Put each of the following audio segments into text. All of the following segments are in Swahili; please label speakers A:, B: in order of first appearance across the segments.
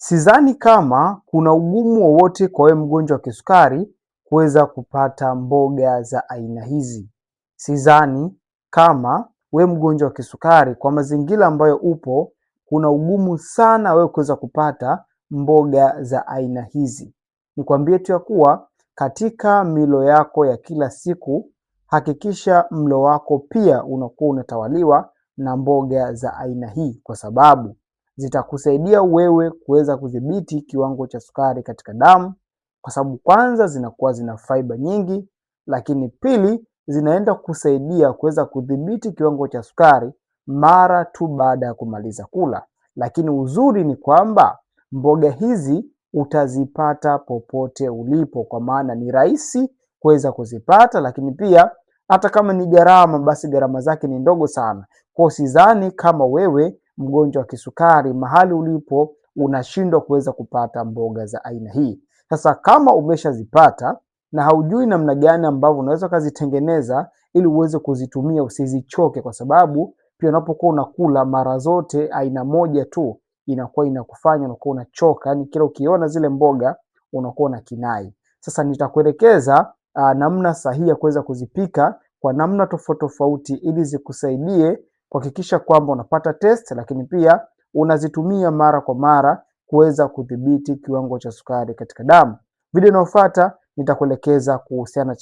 A: Sidhani kama kuna ugumu wowote kwa wewe mgonjwa wa kisukari kuweza kupata mboga za aina hizi. Sidhani kama wewe mgonjwa wa kisukari kwa mazingira ambayo upo kuna ugumu sana wewe kuweza kupata mboga za aina hizi. Nikwambie tu ya kuwa katika milo yako ya kila siku, hakikisha mlo wako pia unakuwa unatawaliwa na mboga za aina hii, kwa sababu zitakusaidia wewe kuweza kudhibiti kiwango cha sukari katika damu, kwa sababu kwanza zinakuwa zina fiber nyingi, lakini pili zinaenda kusaidia kuweza kudhibiti kiwango cha sukari mara tu baada ya kumaliza kula. Lakini uzuri ni kwamba mboga hizi utazipata popote ulipo, kwa maana ni rahisi kuweza kuzipata, lakini pia hata kama ni gharama, basi gharama zake ni ndogo sana. Kwa sidhani kama wewe mgonjwa wa kisukari mahali ulipo unashindwa kuweza kupata mboga za aina hii. Sasa kama umeshazipata na haujui namna gani ambavyo unaweza kuzitengeneza ili uweze kuzitumia, usizichoke, kwa sababu pia unapokuwa unakula mara zote aina moja tu inakuwa inakufanya unakuwa unachoka, yani kila ukiona zile mboga unakuwa na kinai. Sasa nitakuelekeza namna sahihi ya kuweza kuzipika kwa namna tofauti tofauti ili zikusaidie kuhakikisha kwamba unapata test, lakini pia unazitumia mara kwa mara kuweza kudhibiti kiwango cha sukari katika damu. Video inayofuata nitakuelekeza kuhusiana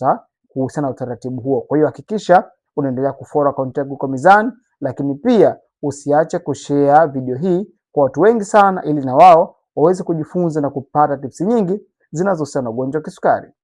A: na utaratibu huo. Kwa hiyo hakikisha unaendelea kufollow account yangu kwa Mizani, lakini pia usiache kushare video hii kwa watu wengi sana, ili na wao waweze kujifunza na kupata tips nyingi zinazohusiana na ugonjwa wa kisukari.